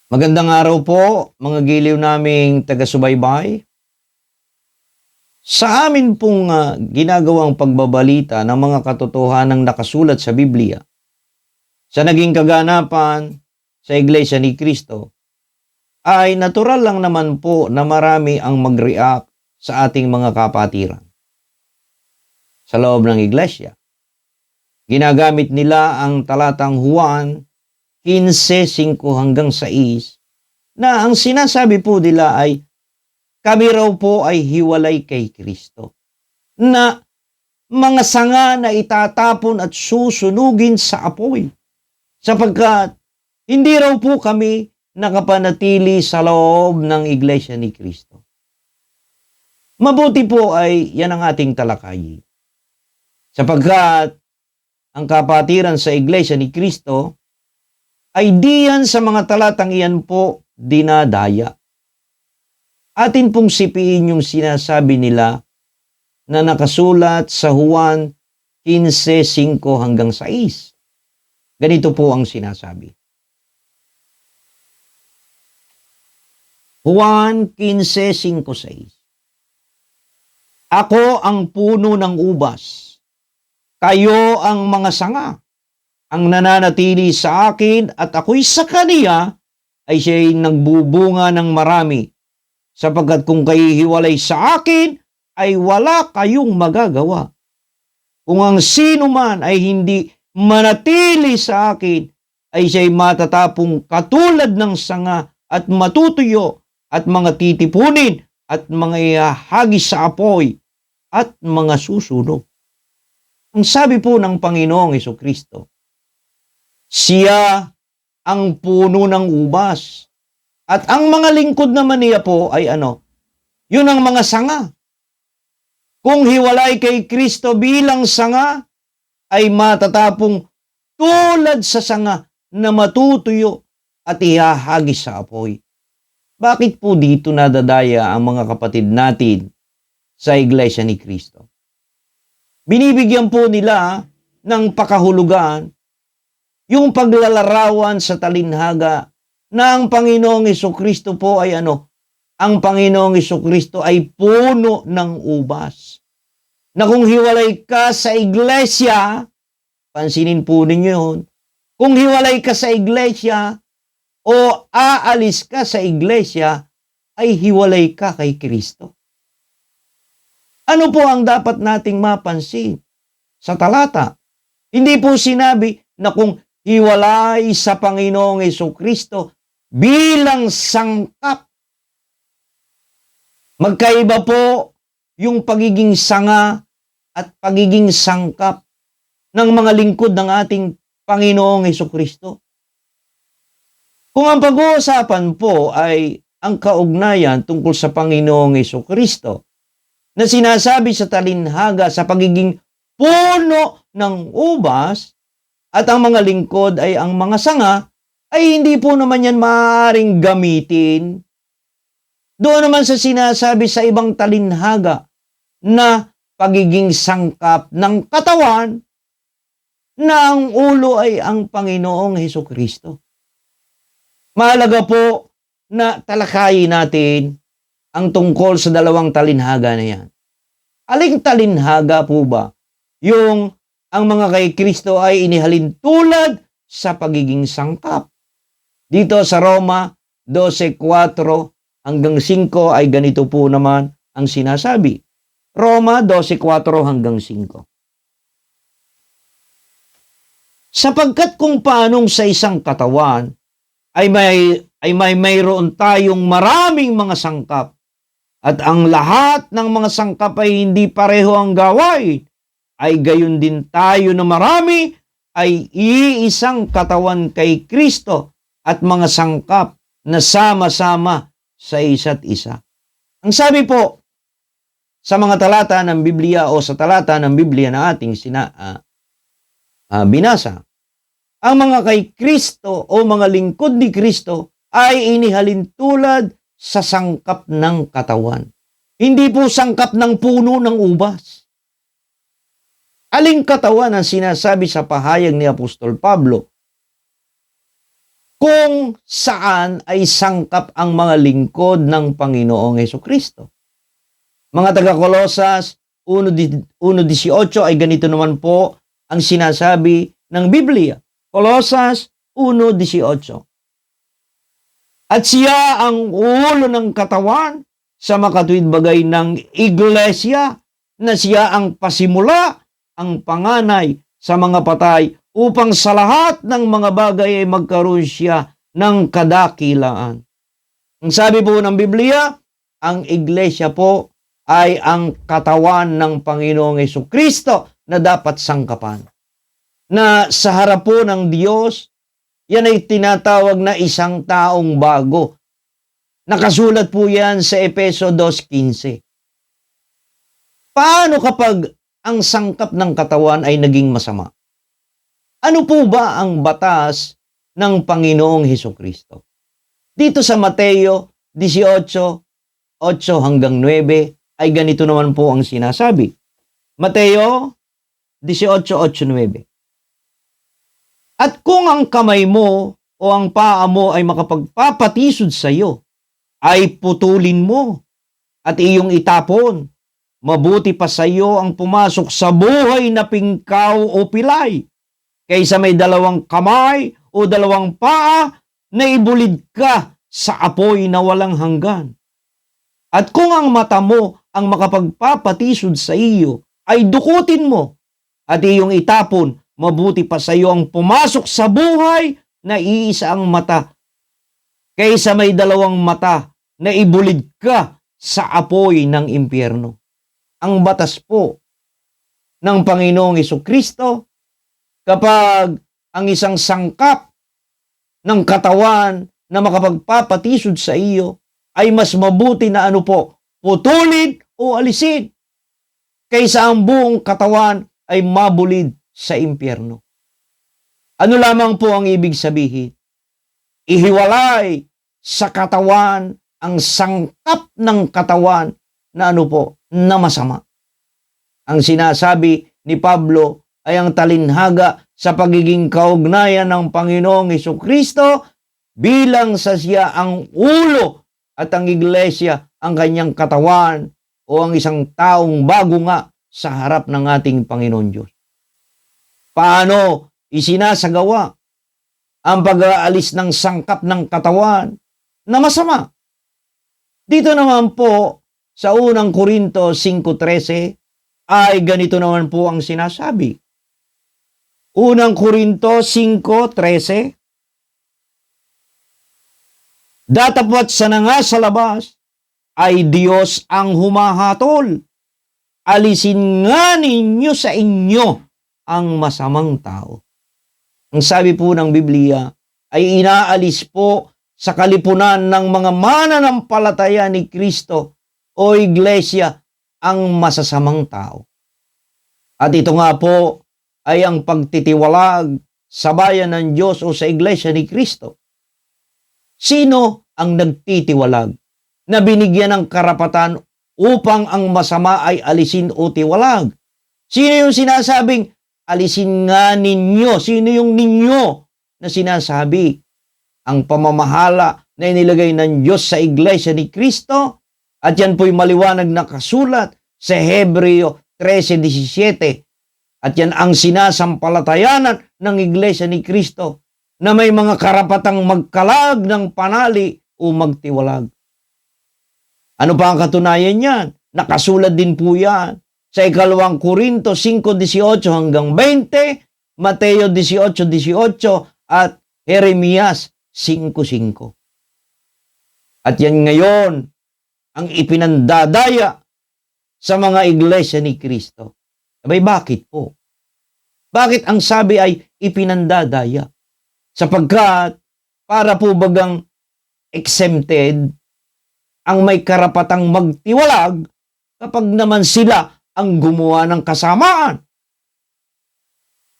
Magandang araw po, mga giliw naming taga-subaybay. Sa amin pong ginagawang pagbabalita ng mga katotohanang nakasulat sa Biblia, sa naging kaganapan sa Iglesia ni Cristo, ay natural lang naman po na marami ang mag-react sa ating mga kapatiran. Sa loob ng Iglesia, ginagamit nila ang talatang Juan 15:5 hanggang 6 na ang sinasabi po nila ay kami raw po ay hiwalay kay Kristo, na mga sanga na itatapon at susunugin sa apoy, sapagkat hindi raw po kami nakapanatili sa loob ng Iglesia ni Kristo. Mabuti po ay yan ang ating talakayin, sapagkat ang kapatiran sa Iglesia ni Kristo ay diyan sa mga talatang iyan po dinadaya. Atin pong sipiin yung sinasabi nila na nakasulat sa Juan 15:5 hanggang 6. Ganito po ang sinasabi. Juan 15:5-6. Ako ang puno ng ubas, kayo ang mga sanga. Ang nananatili sa akin at ako'y sa kaniya ay siya'y nagbubunga ng marami, sapagkat kung kayo hiwalay sa akin ay wala kayong magagawa. Kung ang sino man ay hindi manatili sa akin ay siya'y matatapong katulad ng sanga at matutuyo at mga titipunin at mga ihahagis sa apoy at mga susunog. Ang sabi po ng Panginoong Hesukristo, siya ang puno ng ubas. At ang mga lingkod naman niya po ay ano? Yun ang mga sanga. Kung hiwalay kay Kristo bilang sanga, ay matatapong tulad sa sanga na matutuyo at ihahagis sa apoy. Bakit po dito nadadaya ang mga kapatid natin sa Iglesia ni Kristo? Binibigyan po nila ng pakahulugan yung paglalarawan sa talinhaga na ang Panginoong Hesukristo po ay ano? Ang Panginoong Hesukristo ay puno ng ubas. Na kung hiwalay ka sa iglesia, pansinin po ninyo yun, kung hiwalay ka sa iglesia o aalis ka sa iglesia, ay hiwalay ka kay Kristo. Ano po ang dapat nating mapansin sa talata? Hindi po sinabi na kung hiwalay sa Panginoong Hesukristo bilang sangkap. Magkaiba po yung pagiging sanga at pagiging sangkap ng mga lingkod ng ating Panginoong Hesukristo. Kung ang pag-uusapan po ay ang kaugnayan tungkol sa Panginoong Hesukristo na sinasabi sa talinhaga sa pagiging puno ng ubas, at ang mga lingkod ay ang mga sanga, ay hindi po naman yan maaaring gamitin. Doon naman sa sinasabi sa ibang talinhaga na pagiging sangkap ng katawan na ang ulo ay ang Panginoong Hesukristo. Mahalaga po na talakayin natin ang tungkol sa dalawang talinhaga na yan. Aling talinhaga po ba? Yung ang mga kay Kristo ay inihalin tulad sa pagiging sangkap. Dito sa Roma 12:4 hanggang 5 ay ganito po naman ang sinasabi. Roma 12:4 hanggang 5. Sapagkat kung paanong sa isang katawan ay mayroon tayong maraming mga sangkap, at ang lahat ng mga sangkap ay hindi pareho ang gawain, ay gayon din tayo na marami ay iisang katawan kay Kristo at mga sangkap na sama-sama sa isa't isa. Ang sabi po sa mga talata ng Biblia o sa talata ng Biblia na ating binasa, ang mga kay Kristo o mga lingkod ni Kristo ay inihalin tulad sa sangkap ng katawan. Hindi po sangkap ng puno ng ubas. Aling katawan ang sinasabi sa pahayag ni Apostol Pablo kung saan ay sangkap ang mga lingkod ng Panginoong Hesukristo? Mga taga-Kolosas 1:18 ay ganito naman po ang sinasabi ng Biblia. Kolosas 1:18. At siya ang ulo ng katawan sa makatuwid bagay ng iglesia, na siya ang pasimula, ang panganay sa mga patay, upang sa lahat ng mga bagay ay magkaroon siya ng kadakilaan. Ang sabi po ng Biblia, ang iglesia po ay ang katawan ng Panginoong Hesukristo na dapat sangkapan. Na sa harap po ng Diyos, yan ay tinatawag na isang taong bago. Nakasulat po yan sa Efeso 2:15. Paano kapag ang sangkap ng katawan ay naging masama? Ano po ba ang batas ng Panginoong Hesukristo? Dito sa Mateo 18:8-9 ay ganito naman po ang sinasabi. Mateo 18:8-9. At kung ang kamay mo o ang paa mo ay makapagpapatisod sa iyo, ay putulin mo at iyong itapon. Mabuti pa sa iyo ang pumasok sa buhay na pingkaw o pilay, kaysa may dalawang kamay o dalawang paa na ibulid ka sa apoy na walang hanggan. At kung ang mata mo ang makapagpapatisod sa iyo, ay dukutin mo at iyong itapon. Mabuti pa sa iyo ang pumasok sa buhay na iisa ang mata, kaysa may dalawang mata na ibulid ka sa apoy ng impyerno. Ang batas po ng Panginoong Hesukristo, kapag ang isang sangkap ng katawan na makapagpapatisod sa iyo, ay mas mabuti na putulin o alisin, kaysa ang buong katawan ay mabulid sa impyerno. Ano lamang po ang ibig sabihin? Ihiwalay sa katawan ang sangkap ng katawan na na masama. Ang sinasabi ni Pablo ay ang talinhaga sa pagiging kaugnayan ng Panginoong Hesukristo bilang sa siya ang ulo at ang iglesia ang kanyang katawan, o ang isang taong bago nga sa harap ng ating Panginoon Diyos. Paano isinasagawa ang pag-aalis ng sangkap ng katawan na masama? Dito naman po sa unang Korinto 5:13 ay ganito naman po ang sinasabi. Unang Korinto 5:13, datapwat sa nga sa labas ay Diyos ang humahatol. Alisin nga ninyo sa inyo ang masamang tao. Ang sabi po ng Biblia ay inaalis po sa kalipunan ng mga mananampalataya ni Kristo o iglesia ang masasamang tao. At ito nga po ay ang pagtitiwalag sa bayan ng Diyos o sa iglesia ni Kristo. Sino ang nagtitiwalag na binigyan ng karapatan upang ang masama ay alisin o tiwalag? Sino yung sinasabing alisin nga ninyo? Sino yung ninyo na sinasabi? Ang pamamahala na inilagay ng Diyos sa iglesia ni Kristo, at yan po'y maliwanag na kasulat sa Hebreo 13:17. At yan ang sinasampalatayanan ng iglesia ni Kristo, na may mga karapatang magkalag ng panali o magtiwalag. Ano pa ang katunayan yan? Nakasulat din po yan sa 2 Korinto 5:18-20, Mateo 18:18, at Jeremias 5:5. At yan ngayon ang ipinandadaya sa mga iglesia ni Kristo. Abay, bakit po? Bakit ang sabi ay ipinandadaya? Sapagkat para po bagang exempted ang may karapatang magtiwalag kapag naman sila ang gumawa ng kasamaan.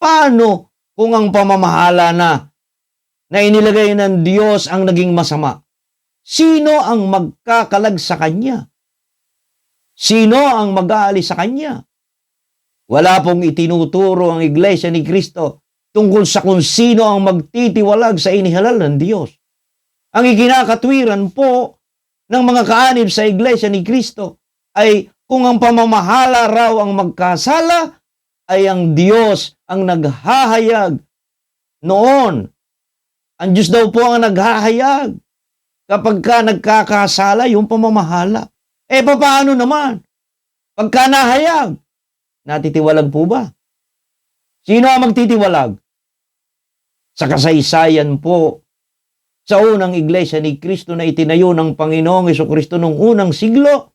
Paano kung ang pamamahala na inilagay ng Diyos ang naging masama? Sino ang magkakalag sa Kanya? Sino ang mag-aalis sa kanya? Wala pong itinuturo ang Iglesia ni Cristo tungkol sa kung sino ang magtitiwalag sa inihalal ng Diyos. Ang ikinakatwiran po ng mga kaanib sa Iglesia ni Cristo ay kung ang pamamahala raw ang magkasala, ay ang Diyos ang naghahayag noon. Ang Diyos daw po ang naghahayag kapag ka nagkakasala yung pamamahala. Paano naman? Pagka nahayag, natitiwalag po ba? Sino ang magtitiwalag? Sa kasaysayan po, sa unang Iglesia ni Cristo na itinayo ng Panginoong Jesucristo noong unang siglo,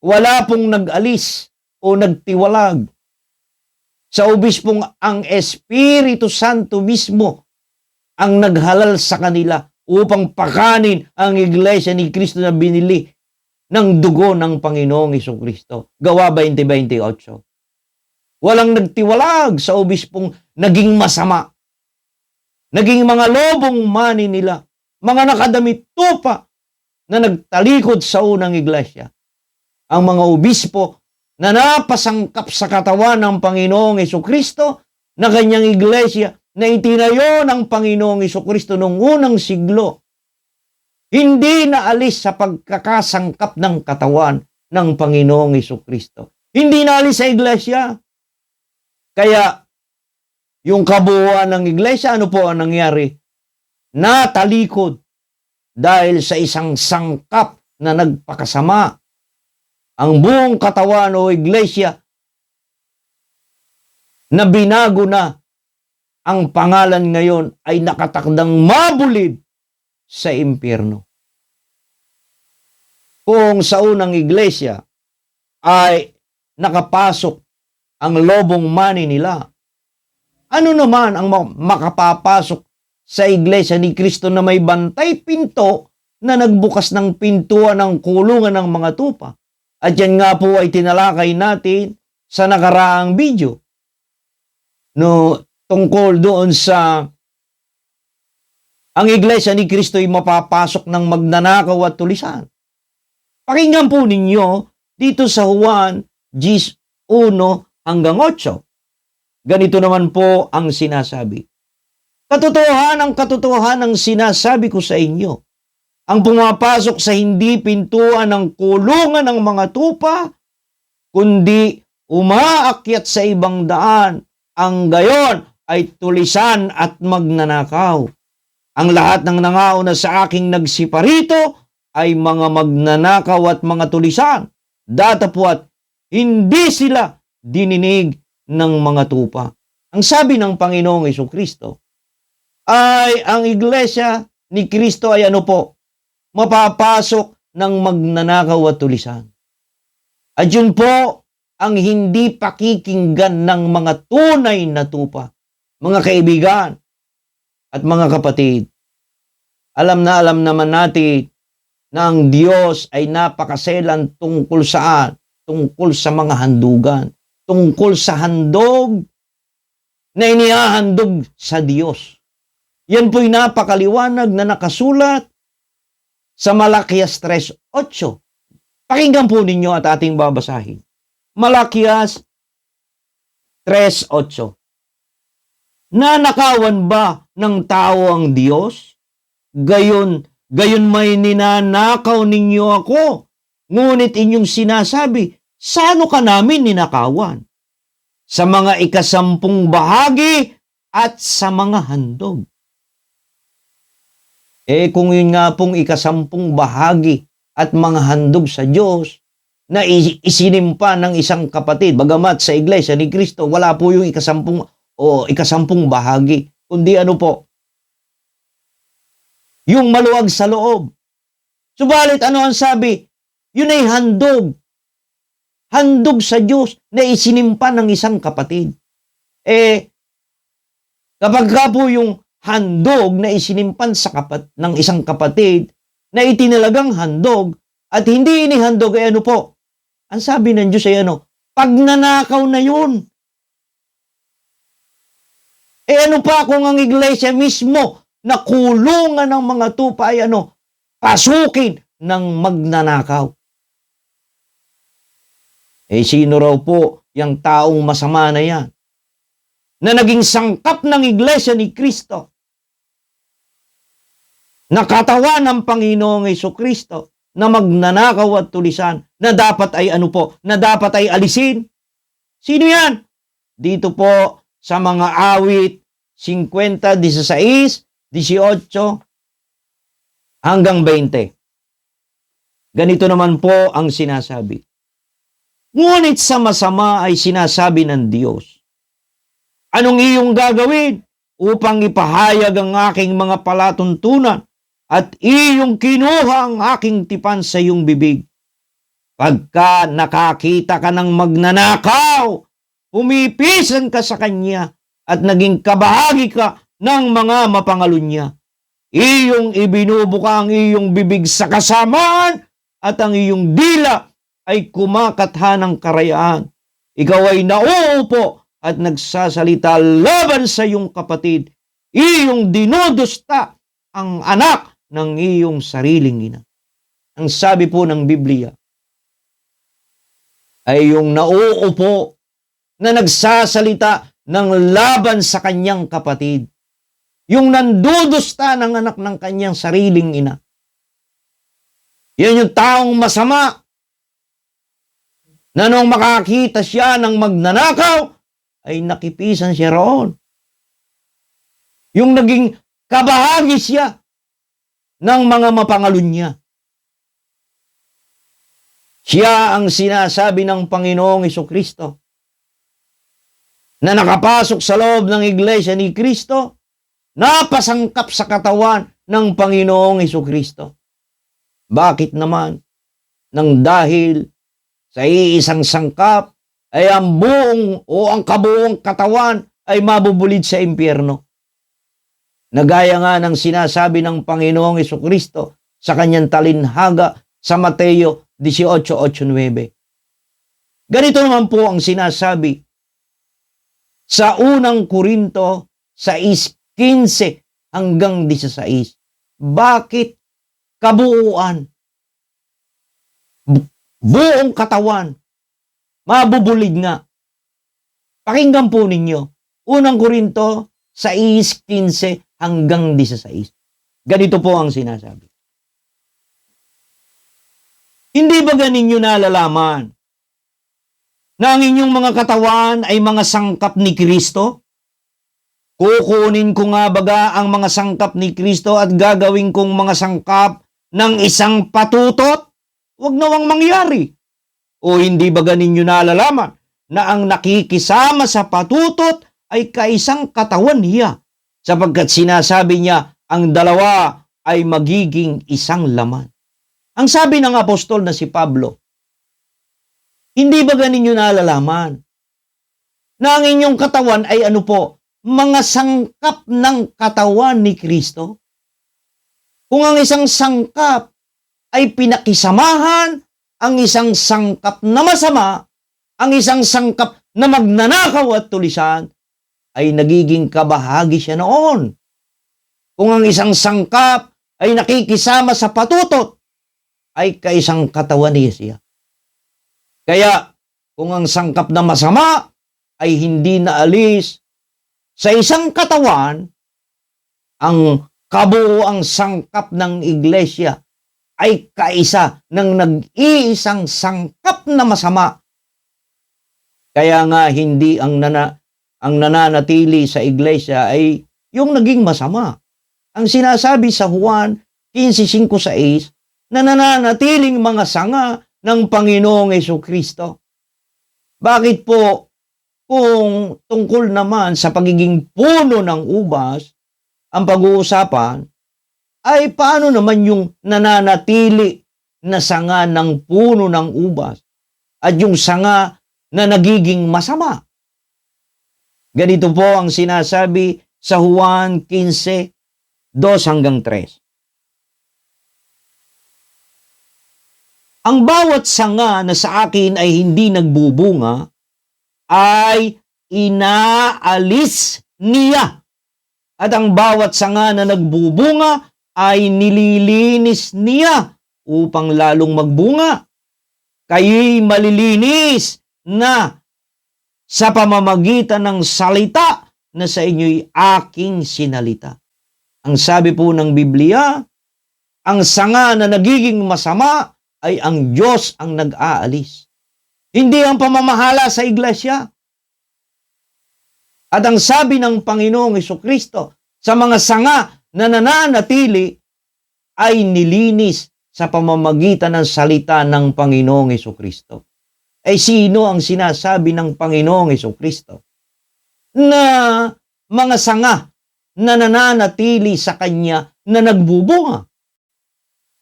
wala pong nag-alis o nagtiwalag. Sa obispong ang Espiritu Santo mismo ang naghalal sa kanila upang pakanin ang Iglesia ni Cristo na binili ng dugo ng Panginoong Jesucristo. Gawa 20:28. Walang nagtiwalag sa obispong naging masama. Naging mga lobong mani nila, mga nakadamit tupa na nagtalikod sa unang iglesia. Ang mga obispo na napasangkap sa katawan ng Panginoong Jesucristo na kanyang iglesia na itinayo ng Panginoong Jesucristo noong unang siglo, hindi naalis sa pagkakasangkap ng katawan ng Panginoong Jesucristo. Hindi naalis sa iglesia. Kaya, yung kabuuan ng iglesia, ano po ang nangyari? Natalikod dahil sa isang sangkap na nagpakasama. Ang buong katawan o iglesia na binago na ang pangalan ngayon ay nakatakdang mabulid sa impyerno. Kung sa unang iglesia ay nakapasok ang lobong mani nila, ano naman ang makapapasok sa iglesia ni Cristo na may bantay pinto na nagbukas ng pintuan ng kulungan ng mga tupa? At yan nga po ay tinalakay natin sa nakaraang video. No, tungkol doon sa ang iglesia ni Cristo ay mapapasok ng magnanakaw at tulisan. Pakinggan po ninyo dito sa Juan 1:1-8. Ganito naman po ang sinasabi. Katotohanan ang sinasabi ko sa inyo. Ang pumapasok sa hindi pintuan ng kulungan ng mga tupa, kundi umaakyat sa ibang daan, ang gayon ay tulisan at magnanakaw. Ang lahat ng nangauna sa aking nagsiparito ay mga magnanakaw at mga tulisan. Datapwat, hindi sila dininig ng mga tupa. Ang sabi ng Panginoong Jesucristo ay ang iglesia ni Cristo ay ano po? Mapapasok ng magnanakaw at tulisan. At yun po ang hindi pakikinggan ng mga tunay na tupa. Mga kaibigan at mga kapatid, alam naman natin na ang Diyos ay napakaselan tungkol saan? Tungkol sa mga handugan. Tungkol sa handog na inihahandog sa Diyos. Yan po'y napakaliwanag na nakasulat sa Malakias 3:8. Pakinggan po ninyo at ating babasahin. Malakias 3:8. Nanakawan ba ng tao ang Diyos? Gayon may ninanakaw ninyo ako. Ngunit inyong sinasabi, saan ka namin ninakawan? Sa mga 10 bahagi at sa mga handog. Kung yun nga pong 10 bahagi at mga handog sa Diyos na isinimpa ng isang kapatid, bagamat sa iglesia ni Cristo, wala po yung 10 bahagi, kundi ano po? Yung maluwag sa loob. Subalit ano ang sabi? Yun ay handog. Handog sa Diyos na isinimpa ng isang kapatid. Kapag ka po yung handog na isinimpan ng isang kapatid na itinalagang handog at hindi inihandog ay ano po? Ang sabi ng Diyos ay ano? Pagnanakaw na yun. Ano pa kung ang iglesia mismo na kulungan ng mga tupa ay ano? Pasukin ng magnanakaw. Sino raw po yung taong masama na yan? Na naging sangkap ng Iglesia ni Kristo. Na katawan ng Panginoong Jesucristo na magnanakaw at tulisan, na dapat ay na dapat ay alisin. Sino yan? Dito po sa mga awit 50, 16, 18 hanggang 20. Ganito naman po ang sinasabi. Ngunit sa masama ay sinasabi ng Diyos, anong iyong gagawin upang ipahayag ang aking mga palatuntunan at iyong kinuha ang aking tipan sa iyong bibig? Pagka nakakita ka ng magnanakaw, pumipisan ka sa kanya at naging kabahagi ka ng mga mapangalun niya. Iyong ibinubuka ang iyong bibig sa kasamaan at ang iyong dila ay kumakatha ng karayaan. Ikaw ay nauupo at nagsasalita laban sa iyong kapatid. Iyong dinudusta ang anak ng iyong sariling ina. Ang sabi po ng Biblia ay yung nauupo na nagsasalita ng laban sa kanyang kapatid. Yung nandudusta ng anak ng kanyang sariling ina. Yan yung taong masama na nung makakita siya ng magnanakaw, ay nakipisan siya roon. Yung naging kabahagi siya ng mga mapangalun niya. Siya ang sinasabi ng Panginoong Jesucristo na nakapasok sa loob ng Iglesia ni Kristo, napasangkap sa katawan ng Panginoong Jesucristo. Bakit naman? Nang dahil sa iisang sangkap ay ang buong o ang kabuong katawan ay mabubulid sa impyerno. Nagaya nga ng sinasabi ng Panginoong Jesucristo sa kanyang talinhaga sa Mateo 18:8-9. Ganito naman po ang sinasabi sa unang Korinto 6:15 hanggang 16. Bakit kabuuan? Buong katawan mabubulid nga. Pakinggan po ninyo. Unang Korinto 6:15 hanggang 16. Ganito po ang sinasabi. Hindi ba ganinyo nalalaman na ang inyong mga katawan ay mga sangkap ni Kristo? Kukunin ko nga baga ang mga sangkap ni Kristo at gagawin kong mga sangkap ng isang patutot? Huwag nawang mangyari. O hindi ba ganinyo nalalaman na ang nakikisama sa patutot ay kaisang katawan niya, sapagkat sinasabi niya ang dalawa ay magiging isang laman. Ang sabi ng apostol na si Pablo, hindi ba ganinyo nalalaman na ang inyong katawan ay mga sangkap ng katawan ni Kristo? Kung ang isang sangkap ay pinakisamahan, ang isang sangkap na masama, ang isang sangkap na magnanakaw at tulisan, ay nagiging kabahagi siya noon. Kung ang isang sangkap ay nakikisama sa patutot, ay kaisang katawan niya siya. Kaya, kung ang sangkap na masama ay hindi naalis sa isang katawan, ang kabuuang sangkap ng iglesia ay kaisa ng nag-iisang sangkap na masama. Kaya nga hindi ang nananatili sa iglesia ay yung naging masama. Ang sinasabi sa Juan 15:5-6 na nananatiling mga sanga ng Panginoong Jesucristo. Bakit po kung tungkol naman sa pagiging puno ng ubas ang pag-uusapan, ay paano naman yung nananatili na sanga ng puno ng ubas at yung sanga na nagiging masama? Ganito po ang sinasabi sa Juan 15:2-3. Ang bawat sanga na sa akin ay hindi nagbubunga ay inaalis niya. At ang bawat sanga na nagbubunga ay nililinis niya upang lalong magbunga. kayo'y malilinis na sa pamamagitan ng salita na sa inyo'y aking sinalita. Ang sabi po ng Biblia, ang sanga na nagiging masama ay ang Diyos ang nag-aalis. Hindi ang pamamahala sa iglesia. At ang sabi ng Panginoong Hesukristo sa mga sanga na nananatili ay nilinis sa pamamagitan ng salita ng Panginoong Hesukristo. Ay sino ang sinasabi ng Panginoong Hesukristo? Na mga sanga na nananatili sa Kanya na nagbubunga.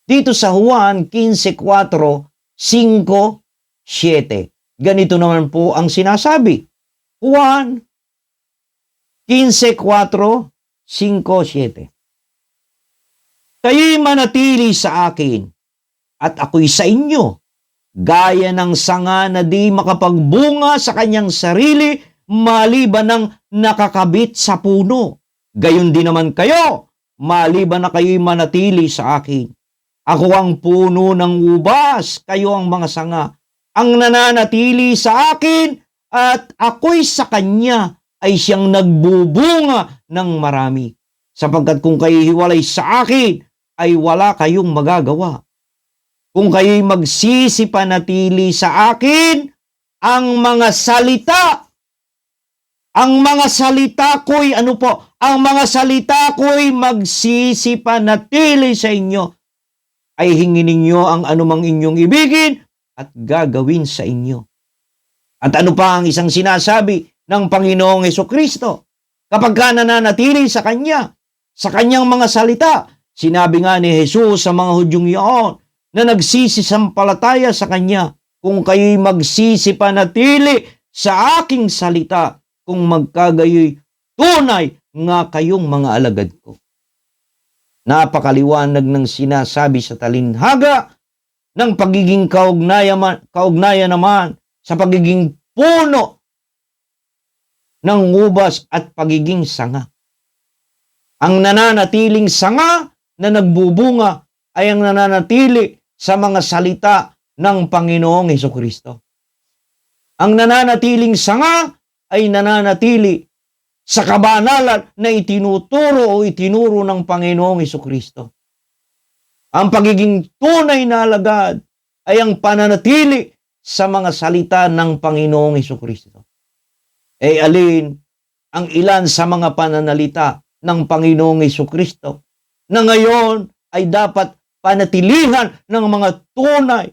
Dito sa Juan 15:4, 5, 7. Ganito naman po ang sinasabi. Juan 15:4, 5, 7. Kayo'y manatili sa akin at ako'y sa inyo, gaya ng sanga na di makapagbunga sa kanyang sarili maliban ng nakakabit sa puno. Gayon din naman kayo, maliban na kayo'y manatili sa akin. Ako ang puno ng ubas, kayo ang mga sanga. Ang nananatili sa akin at ako'y sa kanya ay siyang nagbubunga ng marami. Sapagkat kung kayo'y hiwalay sa akin, ay wala kayong magagawa. Kung kayo'y magsisipanatili sa akin, ang mga salita ko'y ang mga salita ko'y magsisipanatili sa inyo, ay hingin ninyo ang anumang inyong ibigin at gagawin sa inyo. At ano pa ang isang sinasabi ng Panginoong Hesukristo? Kapag ka nananatili sa Kanya, sa Kanyang mga salita, sinabi nga ni Jesus sa mga Hudyong iyon na nagsisisampalataya sa Kanya, kung kayo'y magsisipanatili sa aking salita, kung magkagayoy, tunay nga kayong mga alagad ko. Napakaliwanag ng sinasabi sa talinhaga ng pagiging kaugnayan naman sa pagiging puno ng ubas at pagiging sanga. Ang nananatiling sanga na nagbubunga ay ang nananatili sa mga salita ng Panginoong Hesukristo. Ang nananatiling sanga ay nananatili sa kabanalan na itinuro ng Panginoong Hesukristo. Ang pagiging tunay na alagad ay ang pananatili sa mga salita ng Panginoong Hesukristo. Alin ang ilan sa mga pananalita ng Panginoong Hesukristo na ngayon ay dapat panatilihan ng mga tunay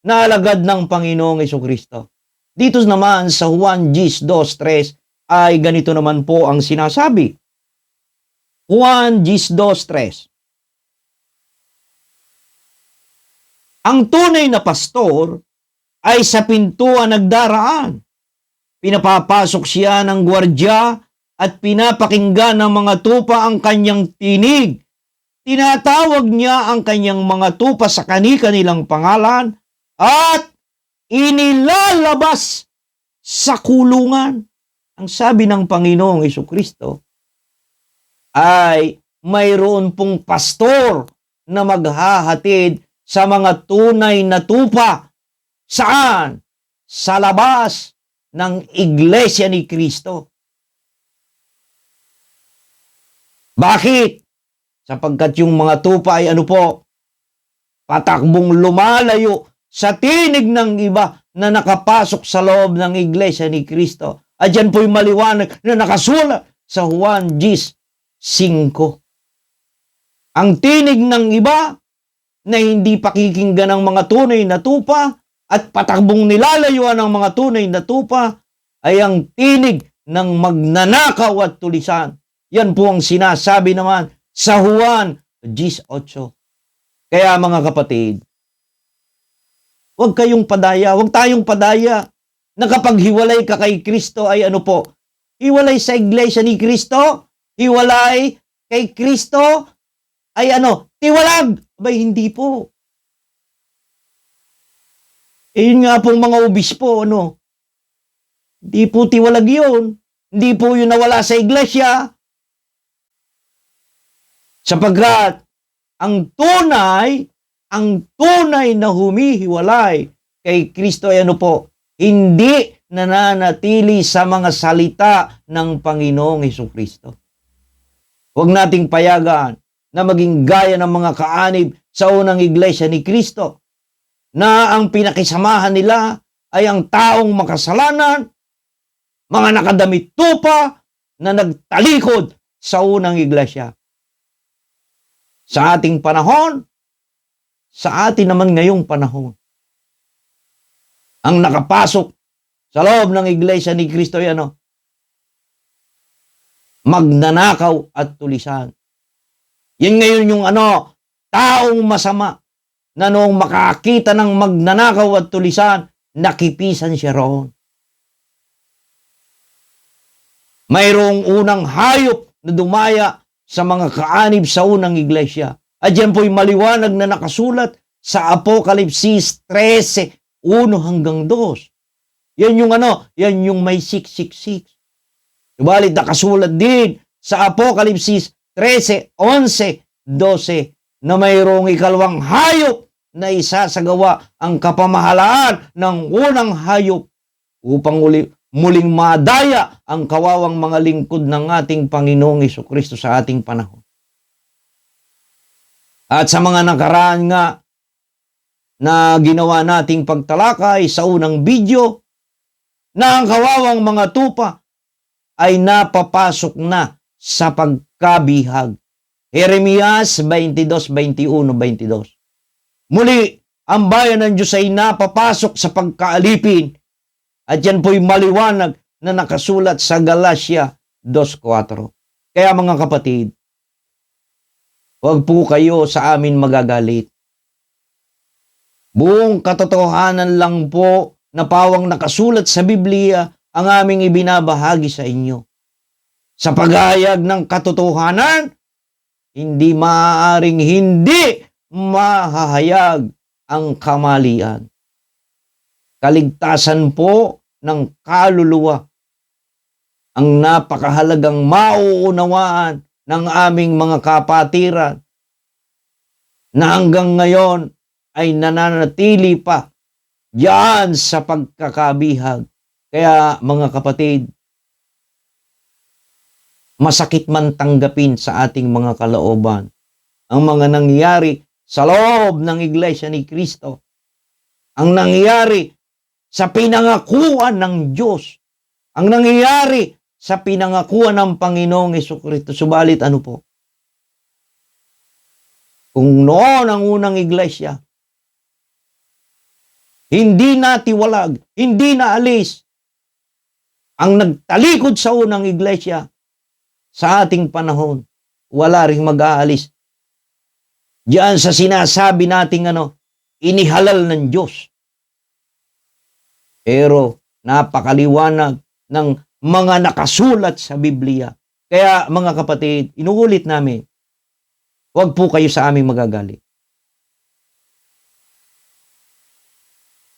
na alagad ng Panginoong Hesukristo? Dito naman sa Juan 2:3 ay ganito naman po ang sinasabi. Juan 2:3. Ang tunay na pastor ay sa pintuan nagdaraan. Pinapapasok siya ng gwardya at pinapakinggan ng mga tupa ang kanyang tinig. Tinatawag niya ang kanyang mga tupa sa kani-kanilang pangalan at inilalabas sa kulungan. Ang sabi ng Panginoong Hesukristo ay mayroon pong pastor na maghahatid sa mga tunay na tupa. Saan? Sa labas ng Iglesia ni Kristo. Bakit? Sapagkat yung mga tupa ay patakbong lumalayo sa tinig ng iba na nakapasok sa loob ng Iglesia ni Kristo. At yan po'y maliwanag na nakasulat sa Juan 10:5. Ang tinig ng iba na hindi pakikinggan ng mga tunay na tupa at patakbong nilalayuan ng mga tunay na tupa ay ang tinig ng magnanakaw at tulisan. Yan po ang sinasabi naman sa Juan 10:8. Kaya mga kapatid, huwag tayong padaya na kapag hiwalay ka kay Kristo ay hiwalay sa Iglesia ni Kristo, hiwalay kay Kristo ay tiwalag. Abay, hindi po. Yun nga pong mga obispo, hindi po tiwalag yun. Hindi po yun nawala sa Iglesia. Sapagkat ang tunay na humihiwalay kay Kristo ay ano po, hindi nananatili sa mga salita ng Panginoong Hesukristo. Huwag nating payagan na maging gaya ng mga kaanib sa unang iglesia ni Kristo, na ang pinakisamahan nila ay ang taong makasalanan, mga nakadamit tupa na nagtalikod sa unang iglesia. Sa ating panahon, sa atin naman ngayong panahon, ang nakapasok sa loob ng iglesia ni Kristo ay ano? Magnanakaw at tulisan. Yan ngayon yung taong masama na noong makakita ng magnanakaw at tulisan, nakipisan siya roon. Mayroong unang hayop na dumaya sa mga kaanib sa unang iglesia. At yan po'y maliwanag na nakasulat sa Apokalipsis 13, 1 hanggang 2. Yan yung yan yung may 666. Subalit nakasulat din sa Apokalipsis 13, 11, 12 na mayroong ikalawang hayop na isasagawa ang kapamahalaan ng unang hayop upang muling madaya ang kawawang mga lingkod ng ating Panginoong Hesukristo sa ating panahon. At sa mga nakaraan nga na ginawa nating pagtalakay sa unang video, na ang kawawang mga tupa ay napapasok na sa pagkabihag. Jeremias 22, 21, 22. Muli, ang bayan ng Diyos ay napapasok sa pagkaalipin, at yan po'y maliwanag na nakasulat sa Galatia 2:4. Kaya mga kapatid, huwag po kayo sa amin magagalit. Buong katotohanan lang po na pawang nakasulat sa Biblia ang aming ibinabahagi sa inyo. Sa paghahayag ng katotohanan, hindi maaaring hindi mahahayag ang kamalian. Kaligtasan po ng kaluluwa ang napakahalagang mauunawaan ng aming mga kapatiran na hanggang ngayon ay nananatili pa diyan sa pagkakabihag. Kaya mga kapatid, masakit man tanggapin sa ating mga kalooban ang mga nangyari sa loob ng Iglesia ni Kristo, ang nangyari sa pinangakuan ng Diyos, ang nangyari sa pinangakuan ng Panginoong Hesukristo. Subalit ano po? Kung noon ang unang iglesia, hindi natiwalag, hindi naalis ang nagtalikod sa unang iglesia, sa ating panahon, wala ring mag-aalis diyan sa sinasabi nating inihalal ng Diyos. Pero napakaliwanag ng mga nakasulat sa Biblia. Kaya mga kapatid, inuulit namin, huwag po kayo sa aming magagalit.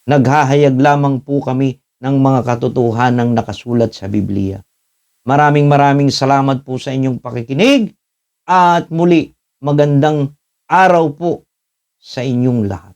Naghahayag lamang po kami ng mga katotohanang nakasulat sa Biblia. Maraming salamat po sa inyong pakikinig at muli magandang araw po sa inyong lahat.